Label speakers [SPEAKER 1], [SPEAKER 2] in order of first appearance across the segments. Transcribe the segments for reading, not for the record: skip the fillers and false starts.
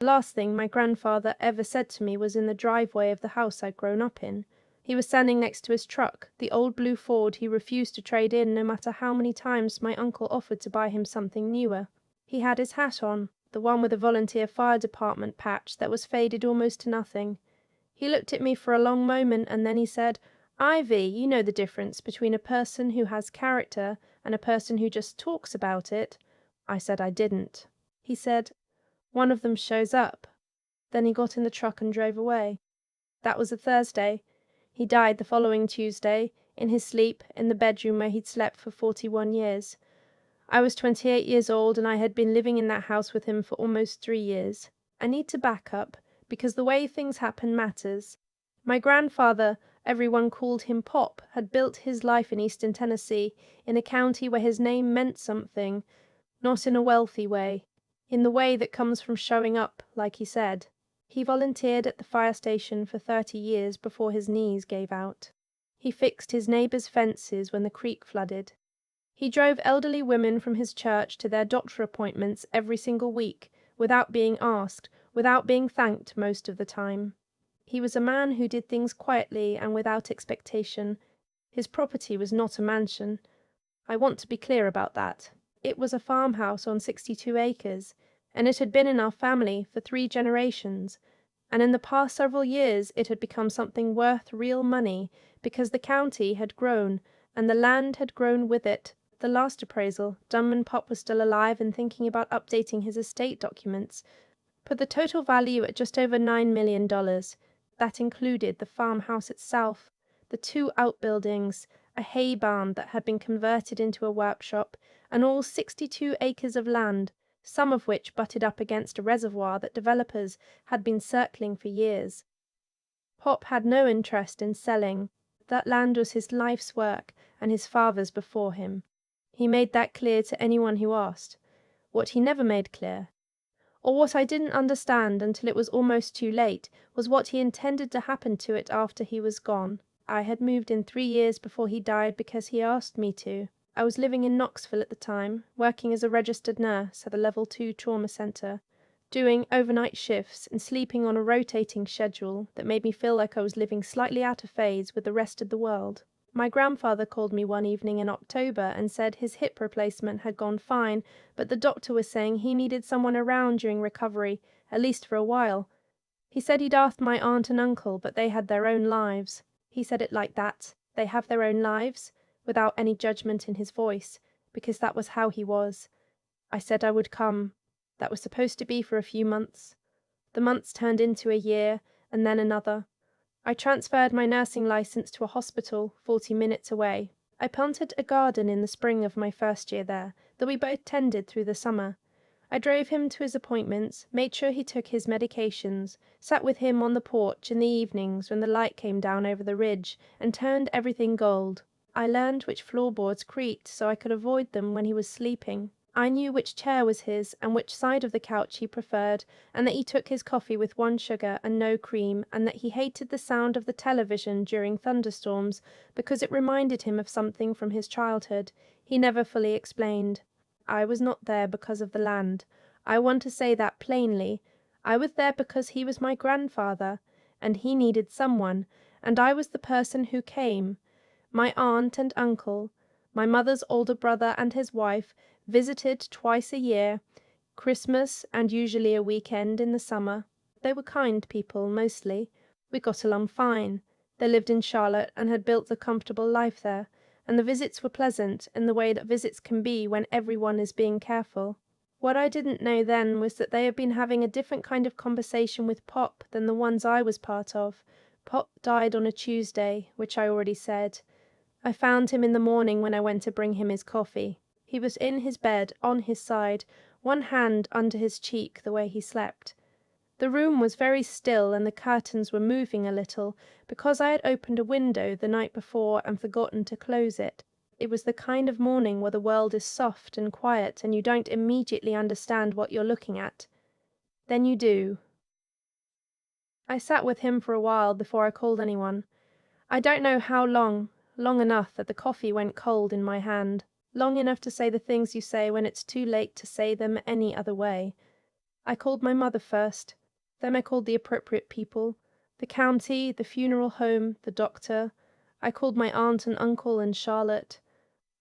[SPEAKER 1] The last thing my grandfather ever said to me was in the driveway of the house I'd grown up in. He was standing next to his truck, the old blue Ford he refused to trade in no matter how many times my uncle offered to buy him something newer. He had his hat on, the one with a volunteer fire department patch that was faded almost to nothing. He looked at me for a long moment and then he said, "Ivy, you know the difference between a person who has character and a person who just talks about it?" I said I didn't. He said, "One of them shows up." Then he got in the truck and drove away. That was a Thursday. He died the following Tuesday, in his sleep, in the bedroom where he'd slept for 41 years. I was 28 years old and I had been living in that house with him for almost 3 years. I need to back up, because the way things happen matters. My grandfather, everyone called him Pop, had built his life in Eastern Tennessee, in a county where his name meant something, not in a wealthy way, in the way that comes from showing up, like he said. He volunteered at the fire station for 30 years before his knees gave out. He fixed his neighbors' fences when the creek flooded. He drove elderly women from his church to their doctor appointments every single week, without being asked, without being thanked most of the time. He was a man who did things quietly and without expectation. His property was not a mansion. I want to be clear about that. It was a farmhouse on 62 acres, and it had been in our family for 3 generations, and in the past several years it had become something worth real money because the county had grown and the land had grown with it. The last appraisal, done when Pop was still alive and thinking about updating his estate documents, put the total value at just over $9 million. That included the farmhouse itself, the 2 outbuildings, a hay barn that had been converted into a workshop, and all 62 acres of land, some of which butted up against a reservoir that developers had been circling for years. Pop had no interest in selling. That land was his life's work and his father's before him. He made that clear to anyone who asked. What he never made clear, or what I didn't understand until it was almost too late, was what he intended to happen to it after he was gone. I had moved in 3 years before he died because he asked me to. I was living in Knoxville at the time, working as a registered nurse at a level 2 trauma center, doing overnight shifts and sleeping on a rotating schedule that made me feel like I was living slightly out of phase with the rest of the world. My grandfather called me one evening in October and said his hip replacement had gone fine, but the doctor was saying he needed someone around during recovery, at least for a while. He said he'd asked my aunt and uncle, but they had their own lives. He said it like that. They have their own lives, without any judgment in his voice, because that was how he was. I said I would come. That was supposed to be for a few months. The months turned into a year, and then another. I transferred my nursing license to a hospital 40 minutes away. I planted a garden in the spring of my first year there, that we both tended through the summer. I drove him to his appointments, made sure he took his medications, sat with him on the porch in the evenings when the light came down over the ridge, and turned everything gold. I learned which floorboards creaked so I could avoid them when he was sleeping. I knew which chair was his and which side of the couch he preferred, and that he took his coffee with 1 sugar and no cream, and that he hated the sound of the television during thunderstorms because it reminded him of something from his childhood. He never fully explained. I was not there because of the land. I want to say that plainly. I was there because he was my grandfather, and he needed someone, and I was the person who came. My aunt and uncle, my mother's older brother and his wife, visited twice a year, Christmas and usually a weekend in the summer. They were kind people, mostly. We got along fine. They lived in Charlotte and had built a comfortable life there, and the visits were pleasant in the way that visits can be when everyone is being careful. What I didn't know then was that they had been having a different kind of conversation with Pop than the ones I was part of. Pop died on a Tuesday, which I already said. I found him in the morning when I went to bring him his coffee. He was in his bed, on his side, one hand under his cheek the way he slept. The room was very still and the curtains were moving a little, because I had opened a window the night before and forgotten to close it. It was the kind of morning where the world is soft and quiet and you don't immediately understand what you're looking at. Then you do. I sat with him for a while before I called anyone. I don't know how long enough that the coffee went cold in my hand. Long enough to say the things you say when it's too late to say them any other way. I called my mother first. Then I called the appropriate people, the county, the funeral home, the doctor. I called my aunt and uncle and Charlotte.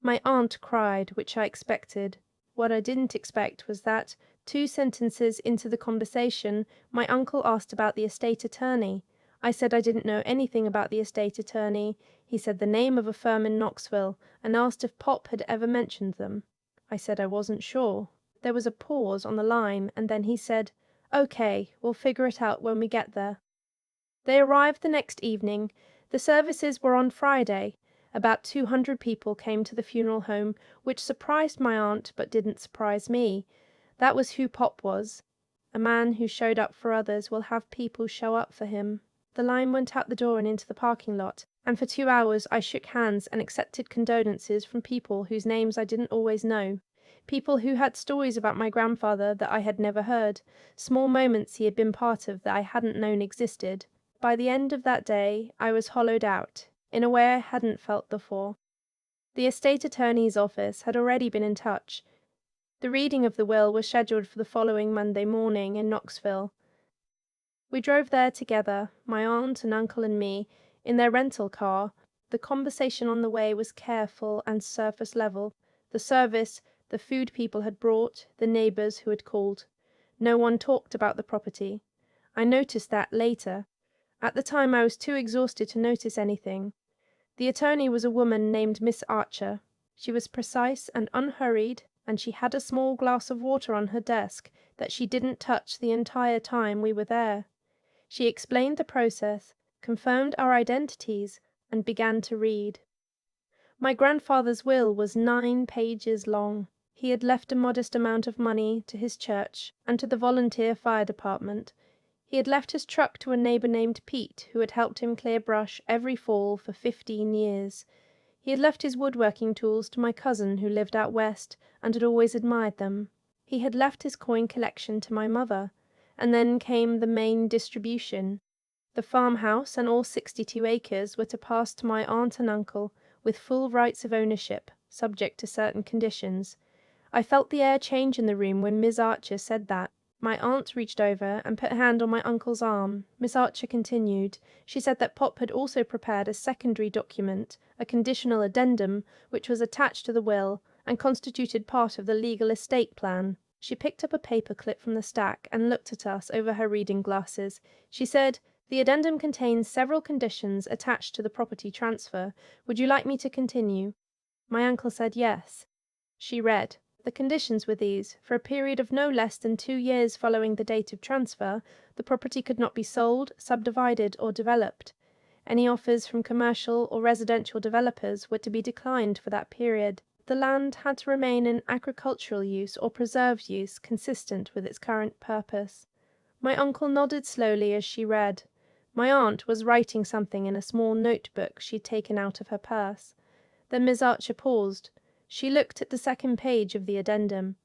[SPEAKER 1] My aunt cried, which I expected. What I didn't expect was that, 2 sentences into the conversation, my uncle asked about the estate attorney. I said I didn't know anything about the estate attorney. He said the name of a firm in Knoxville, and asked if Pop had ever mentioned them. I said I wasn't sure. There was a pause on the line, and then he said, "Okay, we'll figure it out when we get there." They arrived the next evening. The services were on Friday. About 200 people came to the funeral home, which surprised my aunt but didn't surprise me. That was who Pop was. A man who showed up for others will have people show up for him. The line went out the door and into the parking lot, and for 2 hours I shook hands and accepted condolences from people whose names I didn't always know. People who had stories about my grandfather that I had never heard, small moments he had been part of that I hadn't known existed. By the end of that day, I was hollowed out, in a way I hadn't felt before. The estate attorney's office had already been in touch. The reading of the will was scheduled for the following Monday morning in Knoxville. We drove there together, my aunt and uncle and me, in their rental car. The conversation on the way was careful and surface level. The service, the food people had brought, the neighbors who had called. No one talked about the property. I noticed that later. At the time I was too exhausted to notice anything. The attorney was a woman named Miss Archer. She was precise and unhurried, and she had a small glass of water on her desk that she didn't touch the entire time we were there. She explained the process, confirmed our identities, and began to read. My grandfather's will was 9 pages long. He had left a modest amount of money to his church and to the volunteer fire department. He had left his truck to a neighbor named Pete, who had helped him clear brush every fall for 15 years. He had left his woodworking tools to my cousin who lived out west and had always admired them. He had left his coin collection to my mother. And then came the main distribution. The farmhouse and all 62 acres were to pass to my aunt and uncle, with full rights of ownership, subject to certain conditions. I felt the air change in the room when Miss Archer said that. My aunt reached over and put a hand on my uncle's arm. Miss Archer continued. She said that Pop had also prepared a secondary document, a conditional addendum, which was attached to the will and constituted part of the legal estate plan. She picked up a paper clip from the stack and looked at us over her reading glasses. She said, "The addendum contains several conditions attached to the property transfer. Would you like me to continue?" My uncle said yes. She read. The conditions were these. For a period of no less than 2 years following the date of transfer, the property could not be sold, subdivided, or developed. Any offers from commercial or residential developers were to be declined for that period. The land had to remain in agricultural use or preserved use consistent with its current purpose. My uncle nodded slowly as she read. My aunt was writing something in a small notebook she'd taken out of her purse. Then Miss Archer paused. She looked at the second page of the addendum.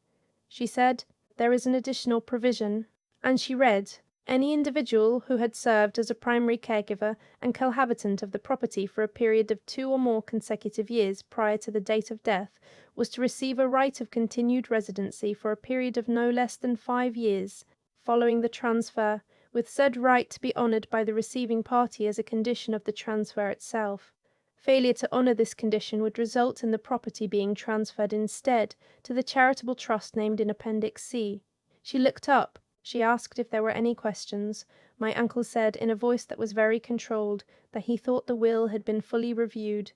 [SPEAKER 1] She said, "There is an additional provision," and she read, "Any individual who had served as a primary caregiver and cohabitant of the property for a period of 2 or more consecutive years prior to the date of death was to receive a right of continued residency for a period of no less than 5 years following the transfer, with said right to be honoured by the receiving party as a condition of the transfer itself. Failure to honour this condition would result in the property being transferred instead to the charitable trust named in Appendix C." She looked up. She asked if there were any questions. My uncle said, in a voice that was very controlled, that he thought the will had been fully reviewed.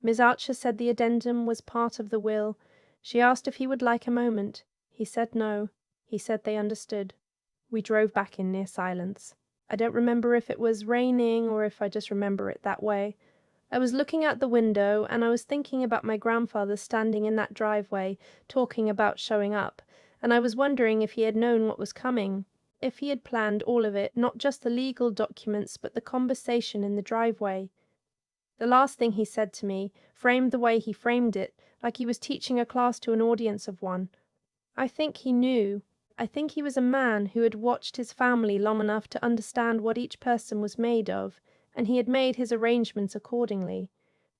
[SPEAKER 1] Miss Archer said the addendum was part of the will. She asked if he would like a moment. He said no. He said they understood. We drove back in near silence. I don't remember if it was raining or if I just remember it that way. I was looking out the window, and I was thinking about my grandfather standing in that driveway, talking about showing up, and I was wondering if he had known what was coming, if he had planned all of it, not just the legal documents, but the conversation in the driveway. The last thing he said to me, framed the way he framed it, like he was teaching a class to an audience of one. I think he knew. I think he was a man who had watched his family long enough to understand what each person was made of, and he had made his arrangements accordingly,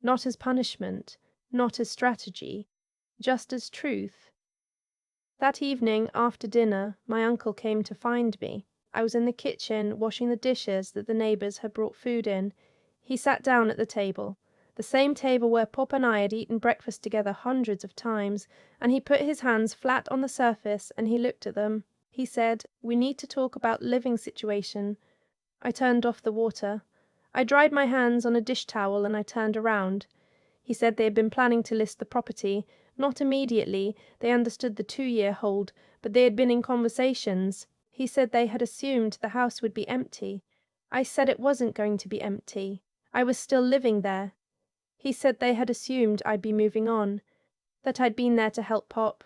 [SPEAKER 1] not as punishment, not as strategy, just as truth. That evening, after dinner, my uncle came to find me. I was in the kitchen, washing the dishes that the neighbours had brought food in. He sat down at the table, the same table where Pop and I had eaten breakfast together hundreds of times, and he put his hands flat on the surface and he looked at them. He said, "We need to talk about living situation." I turned off the water. I dried my hands on a dish towel and I turned around. He said they had been planning to list the property. Not immediately, they understood the 2-year hold, but they had been in conversations. He said they had assumed the house would be empty. I said it wasn't going to be empty. I was still living there. He said they had assumed I'd be moving on, that I'd been there to help Pop,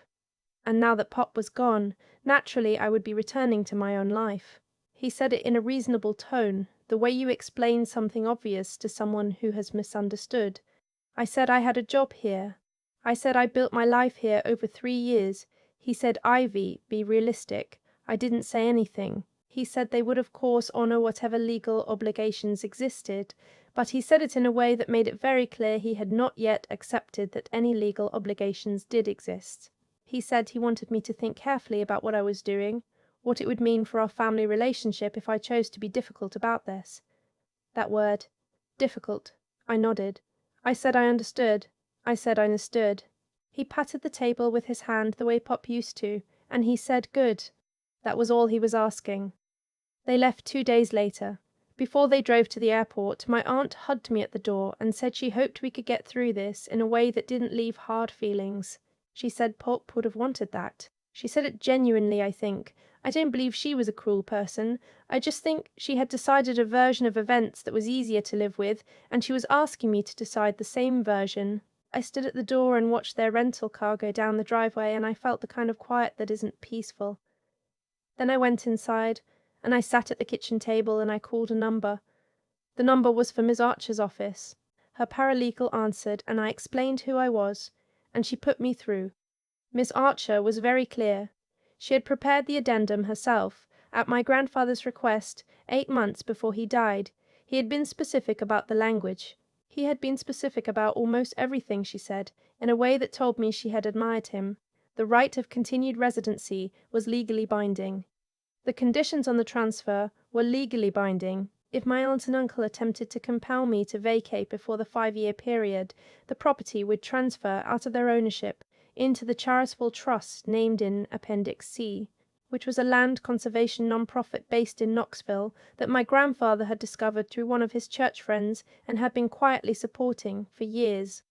[SPEAKER 1] and now that Pop was gone, naturally I would be returning to my own life. He said it in a reasonable tone, the way you explain something obvious to someone who has misunderstood. I said I had a job here. I said I built my life here over 3 years. He said, "Ivy, be realistic." I didn't say anything. He said they would of course honour whatever legal obligations existed, but he said it in a way that made it very clear he had not yet accepted that any legal obligations did exist. He said he wanted me to think carefully about what I was doing, what it would mean for our family relationship if I chose to be difficult about this. That word, difficult. I nodded. I said I understood. I said I understood. He patted the table with his hand the way Pop used to, and he said good. That was all he was asking. They left 2 days later. Before they drove to the airport, my aunt hugged me at the door and said she hoped we could get through this in a way that didn't leave hard feelings. She said Pop would have wanted that. She said it genuinely, I think. I don't believe she was a cruel person. I just think she had decided a version of events that was easier to live with, and she was asking me to decide the same version. I stood at the door and watched their rental car go down the driveway, and I felt the kind of quiet that isn't peaceful. Then I went inside, and I sat at the kitchen table and I called a number. The number was for Miss Archer's office. Her paralegal answered, and I explained who I was, and she put me through. Miss Archer was very clear. She had prepared the addendum herself, at my grandfather's request, 8 months before he died. He had been specific about the language. He had been specific about almost everything, she said, in a way that told me she had admired him. The right of continued residency was legally binding. The conditions on the transfer were legally binding. If my aunt and uncle attempted to compel me to vacate before the 5-year period, the property would transfer out of their ownership into the charitable trust named in Appendix C, which was a land conservation non-profit based in Knoxville that my grandfather had discovered through one of his church friends and had been quietly supporting for years.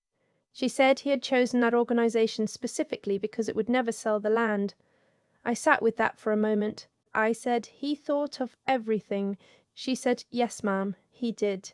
[SPEAKER 1] She said he had chosen that organization specifically because it would never sell the land. I sat with that for a moment. I said he thought of everything. She said, "Yes, ma'am, he did."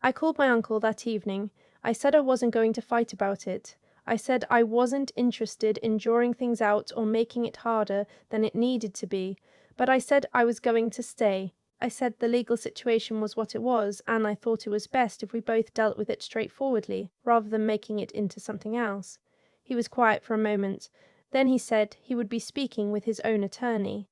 [SPEAKER 1] I called my uncle that evening. I said I wasn't going to fight about it. I said I wasn't interested in drawing things out or making it harder than it needed to be, but I said I was going to stay. I said the legal situation was what it was, and I thought it was best if we both dealt with it straightforwardly, rather than making it into something else. He was quiet for a moment. Then he said he would be speaking with his own attorney.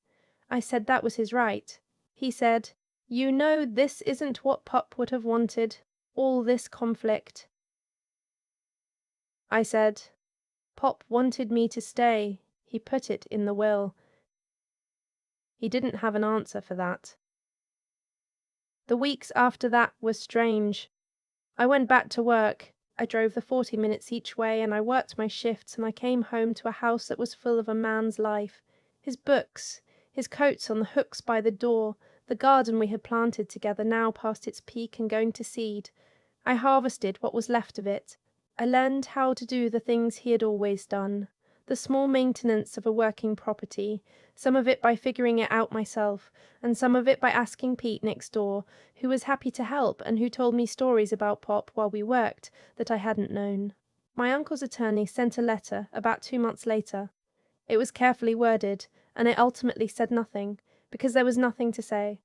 [SPEAKER 1] I said that was his right. He said, "You know this isn't what Pop would have wanted, all this conflict." I said, "Pop wanted me to stay. He put it in the will." He didn't have an answer for that. The weeks after that were strange. I went back to work. I drove the 40 minutes each way, and I worked my shifts, and I came home to a house that was full of a man's life. His books, his coats on the hooks by the door, the garden we had planted together now past its peak and going to seed. I harvested what was left of it. I learned how to do the things he had always done, the small maintenance of a working property, some of it by figuring it out myself, and some of it by asking Pete next door, who was happy to help and who told me stories about Pop while we worked that I hadn't known. My uncle's attorney sent a letter about 2 months later. It was carefully worded, and it ultimately said nothing, because there was nothing to say.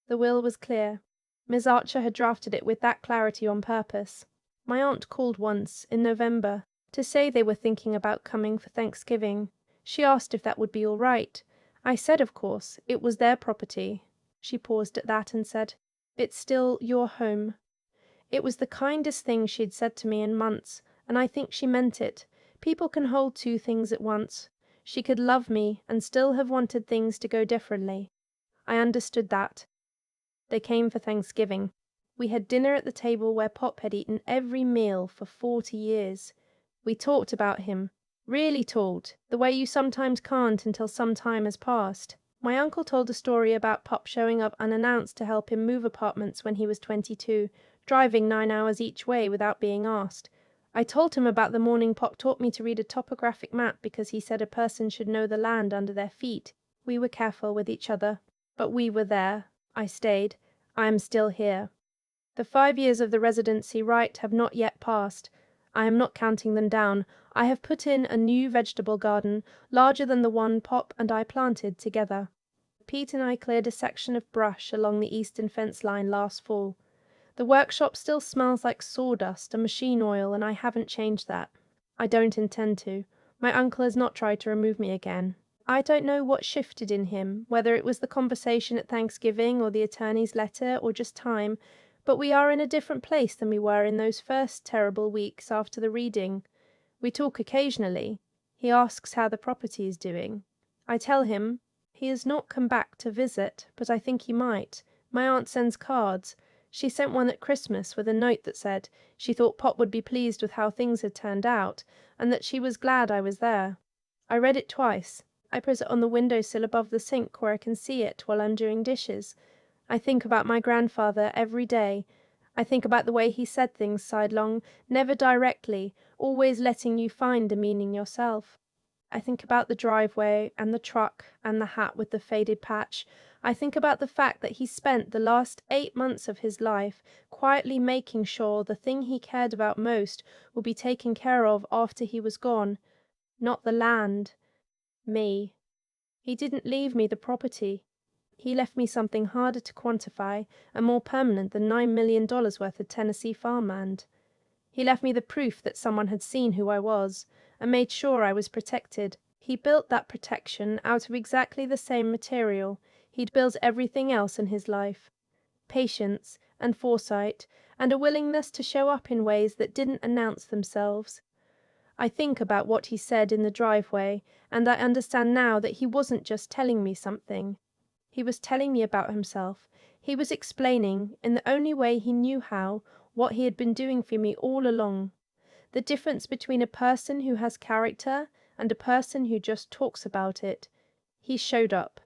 [SPEAKER 1] The will was clear. Miss Archer had drafted it with that clarity on purpose. My aunt called once, in November, to say they were thinking about coming for Thanksgiving. She asked if that would be all right. I said, of course, it was their property. She paused at that and said, "It's still your home." It was the kindest thing she'd said to me in months, and I think she meant it. People can hold 2 things at once. She could love me and still have wanted things to go differently. I understood that. They came for Thanksgiving. We had dinner at the table where Pop had eaten every meal for 40 years. We talked about him. Really talked, the way you sometimes can't until some time has passed. My uncle told a story about Pop showing up unannounced to help him move apartments when he was 22, driving 9 hours each way without being asked. I told him about the morning Pop taught me to read a topographic map because he said a person should know the land under their feet. We were careful with each other. But we were there. I stayed. I am still here. The 5 years of the residency right have not yet passed. I am not counting them down. I have put in a new vegetable garden, larger than the one Pop and I planted together. Pete and I cleared a section of brush along the eastern fence line last fall. The workshop still smells like sawdust and machine oil, and I haven't changed that. I don't intend to. My uncle has not tried to remove me again. I don't know what shifted in him, whether it was the conversation at Thanksgiving or the attorney's letter or just time, but we are in a different place than we were in those first terrible weeks after the reading. We talk occasionally. He asks how the property is doing. I tell him. He has not come back to visit, but I think he might. My aunt sends cards. She sent one at Christmas with a note that said she thought Pop would be pleased with how things had turned out, and that she was glad I was there. I read it twice. I put it on the windowsill above the sink where I can see it while I'm doing dishes. I think about my grandfather every day. I think about the way he said things sidelong, never directly, always letting you find a meaning yourself. I think about the driveway and the truck and the hat with the faded patch. I think about the fact that he spent the last 8 months of his life quietly making sure the thing he cared about most would be taken care of after he was gone. Not the land. Me. He didn't leave me the property. He left me something harder to quantify and more permanent than $9 million worth of Tennessee farmland. He left me the proof that someone had seen who I was, and made sure I was protected. He built that protection out of exactly the same material he'd built everything else in his life. Patience and foresight, and a willingness to show up in ways that didn't announce themselves. I think about what he said in the driveway, and I understand now that he wasn't just telling me something. He was telling me about himself. He was explaining, in the only way he knew how, what he had been doing for me all along. The difference between a person who has character and a person who just talks about it. He showed up.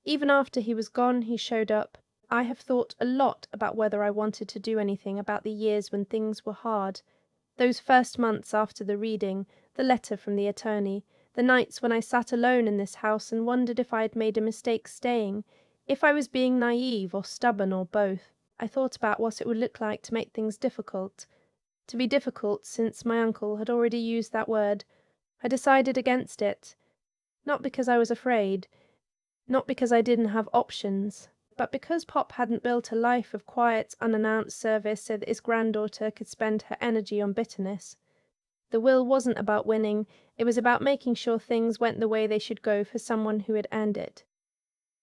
[SPEAKER 1] Even after he was gone, he showed up. I have thought a lot about whether I wanted to do anything about the years when things were hard. Those first months after the reading, the letter from the attorney, the nights when I sat alone in this house and wondered if I had made a mistake staying, if I was being naive or stubborn or both. I thought about what it would look like to make things difficult. To be difficult, since my uncle had already used that word. I decided against it. Not because I was afraid, not because I didn't have options, but because Pop hadn't built a life of quiet, unannounced service so that his granddaughter could spend her energy on bitterness. The will wasn't about winning, it was about making sure things went the way they should go for someone who had earned it.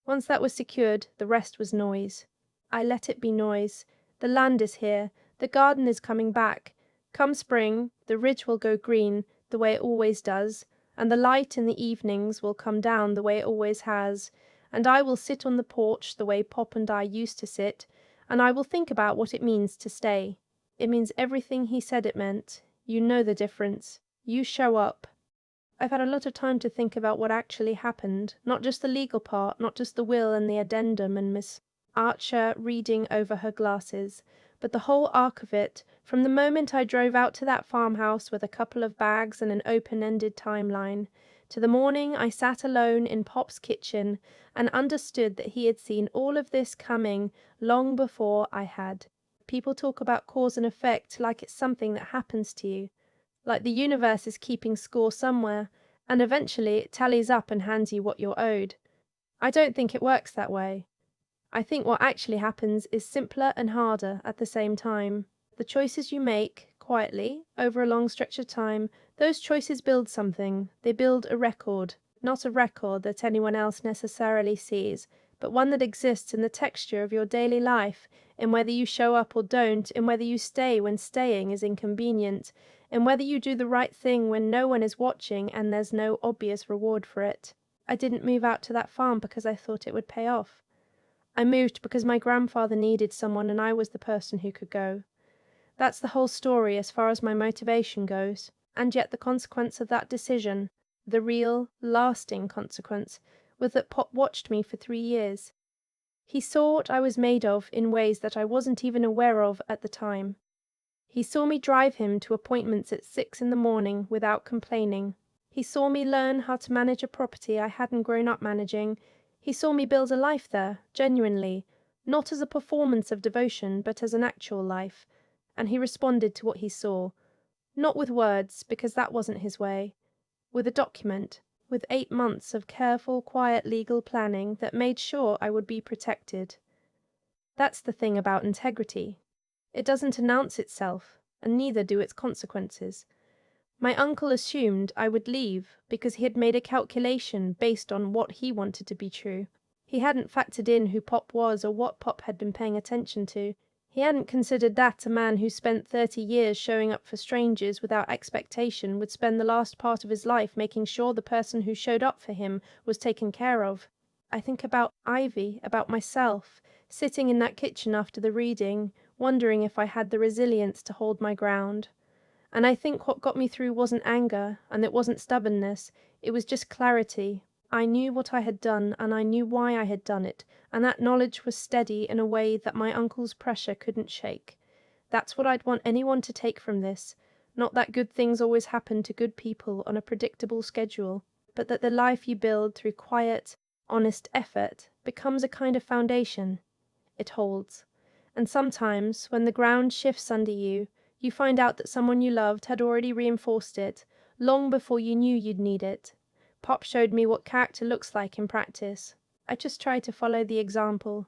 [SPEAKER 1] Once that was secured, the rest was noise. I let it be noise. The land is here, the garden is coming back. Come spring, the ridge will go green, the way it always does, and the light in the evenings will come down the way it always has, and I will sit on the porch the way Pop and I used to sit, and I will think about what it means to stay. It means everything he said it meant. You know the difference. You show up. I've had a lot of time to think about what actually happened, not just the legal part, not just the will and the addendum and Miss Archer reading over her glasses, but the whole arc of it, from the moment I drove out to that farmhouse with a couple of bags and an open-ended timeline, to the morning I sat alone in Pop's kitchen and understood that he had seen all of this coming long before I had. People talk about cause and effect like it's something that happens to you, like the universe is keeping score somewhere, and eventually it tallies up and hands you what you're owed. I don't think it works that way. I think what actually happens is simpler and harder at the same time. The choices you make, quietly, over a long stretch of time, those choices build something. They build a record, not a record that anyone else necessarily sees, but one that exists in the texture of your daily life, in whether you show up or don't, in whether you stay when staying is inconvenient, and whether you do the right thing when no one is watching and there's no obvious reward for it. I didn't move out to that farm because I thought it would pay off. I moved because my grandfather needed someone and I was the person who could go. That's the whole story as far as my motivation goes, and yet the consequence of that decision, the real, lasting consequence, was that Pop watched me for 3 years. He saw what I was made of in ways that I wasn't even aware of at the time. He saw me drive him to appointments at 6 in the morning without complaining. He saw me learn how to manage a property I hadn't grown up managing. He saw me build a life there, genuinely, not as a performance of devotion, but as an actual life. And he responded to what he saw. Not with words, because that wasn't his way. With a document, with 8 months of careful, quiet legal planning that made sure I would be protected. That's the thing about integrity. It doesn't announce itself, and neither do its consequences. My uncle assumed I would leave because he had made a calculation based on what he wanted to be true. He hadn't factored in who Pop was or what Pop had been paying attention to. He hadn't considered that a man who spent 30 years showing up for strangers without expectation would spend the last part of his life making sure the person who showed up for him was taken care of. I think about Ivy, about myself, sitting in that kitchen after the reading, wondering if I had the resilience to hold my ground. And I think what got me through wasn't anger, and it wasn't stubbornness, it was just clarity. I knew what I had done, and I knew why I had done it, and that knowledge was steady in a way that my uncle's pressure couldn't shake. That's what I'd want anyone to take from this. Not that good things always happen to good people on a predictable schedule, but that the life you build through quiet, honest effort becomes a kind of foundation. It holds. And sometimes, when the ground shifts under you, you find out that someone you loved had already reinforced it, long before you knew you'd need it. Pop showed me what character looks like in practice. I just tried to follow the example.